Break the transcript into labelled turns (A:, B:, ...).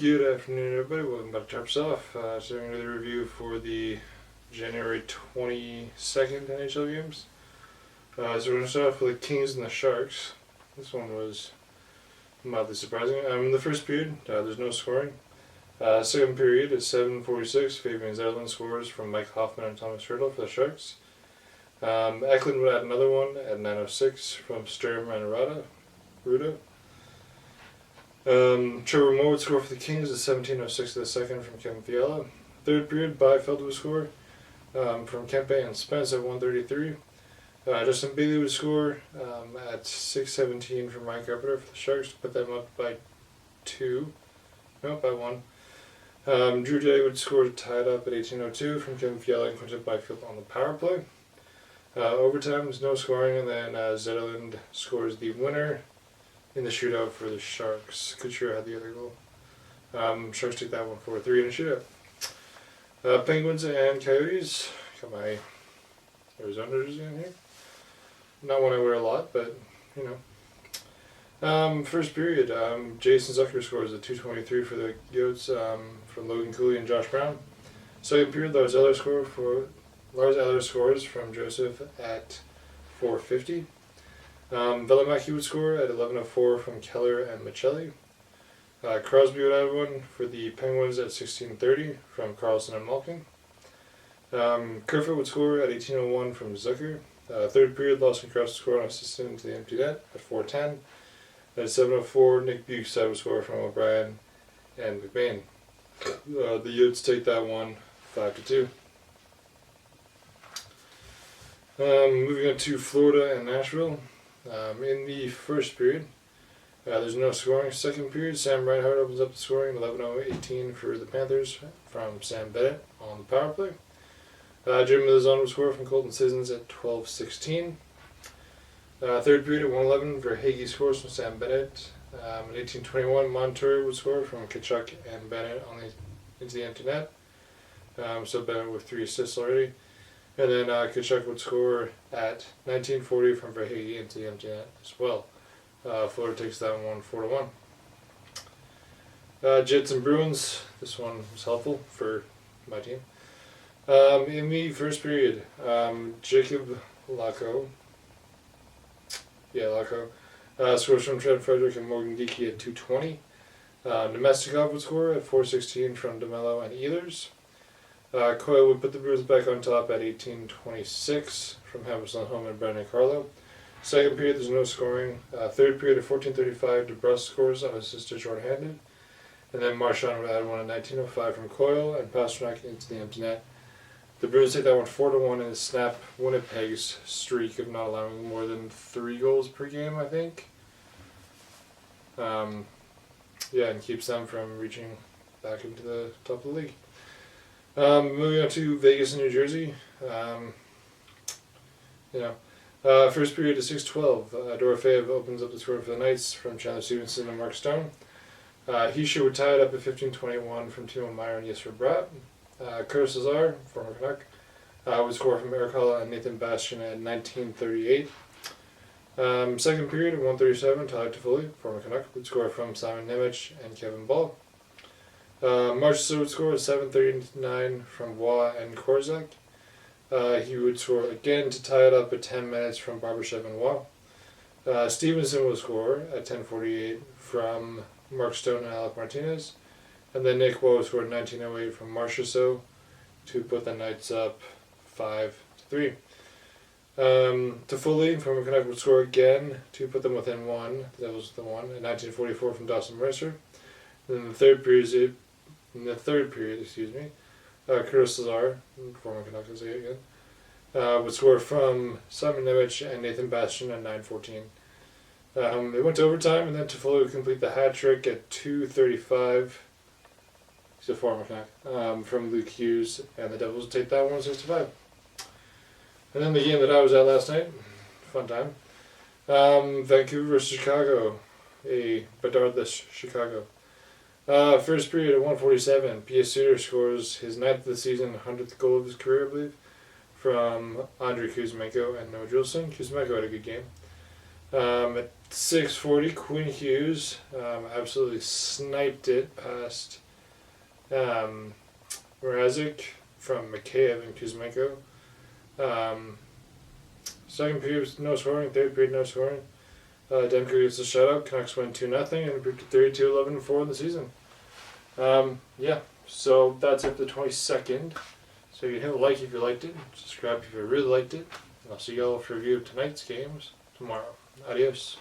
A: Good afternoon, everybody. Welcome back to Tarps Off. So I'm going to do the review for the January 22nd NHL Games. So we're going to start off with the Kings and the Sharks. This one was mildly surprising. In the first period, there's no scoring. Second period is 7:46. Fabian Zetterlund scores from Mike Hoffman and Thomas Hurdle for the Sharks. Eklund would add another one at 9:06 from Sturm and Ruda. Trevor Moore would score for the Kings at 17:06 of the second from Kevin Fiala. Third period, Byfield would score from Kempe and Spence at 1:33. Justin Bailey would score at 6:17 from Ryan Carpenter for the Sharks to put them up by by one. Drew Day would score to tie it up at 18:02 from Kevin Fiala and Quinton Byfield on the power play. Overtime was no scoring, and then Zetterlund scores the winner in the shootout for the Sharks. Couture had the other goal. Sharks took that one 4-3 in a shootout. Penguins and Coyotes. Got my Arizona jersey in here. Not one I wear a lot, but you know. First period, Jason Zucker scores at 2:23 for the Yotes from Logan Cooley and Josh Brown. Second period, Lars Eller scores from Joseph at 4:50. Velimaki would score at 11:04 from Keller and Michelli. Crosby would add one for the Penguins at 16:30 from Carlson and Malkin. Kerfoot would score at 18:01 from Zucker. Third period, Lawson Cross would score on assistant into the empty net at 4:10. At 7:04, Nick Bukestad would score from O'Brien and McBain. The Utes take that one 5-2. Moving on to Florida and Nashville. In the first period, there's no scoring. Second period, Sam Reinhart opens up the scoring, 11:18 for the Panthers from Sam Bennett on the power play. Jim Milizon would score from Colton Sissons at 12:16. Third period at 1:11, Verhaeghe scores from Sam Bennett. At 18:21, Montour would score from Tkachuk and Bennett into the empty net. So Bennett with 3 assists already. And then Tkachuk would score at 19:40 from Verhaeghe into the empty net as well. Florida takes that one 4-1. Jets and Bruins. This one was helpful for my team. In the first period, Jacob Lacko scores from Trent Frederick and Morgan Geekie at 2:20. Nemestikov would score at 4:16 from DeMello and Ehlers. Coyle would put the Bruins back on top at 18:26 from Hamilton Home and Brandon Carlo. Second period, there's no scoring. Third period at 14:35, DeBrus scores on assist to shorthanded. And then Marchand would add one at 19:05 from Coyle and Pasternak into the empty net. The Bruins take that one 4-1 and snap Winnipeg's streak of not allowing more than 3 goals per game, I think. And keeps them from reaching back into the top of the league. Moving on to Vegas and New Jersey. First period is 6:12. Dorofeev opens up the score for the Knights from Chandler Stevenson and Mark Stone. Hischier would tie it up at 15:21 from Timo Meier and Jesper Bratt. Curtis Lazar, former Canuck, would score from Eric Holla and Nathan Bastian at 19:38. Second period at 1:37, Tyler Toffoli, former Canuck, would score from Simon Nemec and Kevin Ball. Marchessault would score at 7:39 from Waugh and Korzak. He would score again to tie it up at 10 minutes from Barbashev and Waugh. Stevenson would score at 10:48 from Mark Stone and Alec Martinez. And then Nick Waugh would score at 19:08 from Marchessault to put the Knights up 5-3. Toffoli from Canuck would score again to put them within 1. That was the one at 19:44 from Dawson Mercer. Then in the third period, Curtis Lazar, former Canuck, would score from Simon Nemec and Nathan Bastian at 9:14. It went to overtime, and then Toffoli would complete the hat trick at 2:35. He's a former Canuck from Luke Hughes, and the Devils would take that 165. And then the game that I was at last night, fun time. Vancouver versus Chicago, a Bedardless Chicago. First period at 1:47, P.S. Suter scores his 9th of the season, 100th goal of his career, I believe, from Andrei Kuzmenko and Noah Juleson. Kuzmenko had a good game. At 6:40, Quinn Hughes absolutely sniped it past Mrazek from Mikheyev and Kuzmenko. Second period, no scoring. Third period, no scoring. Demko gets a shutout. Canucks win 2-0 and improved to 32-11-4 in the season. Yeah, so that's it for the 22nd. So you can hit like if you liked it, subscribe if you really liked it, and I'll see y'all for a review of tonight's games tomorrow. Adios.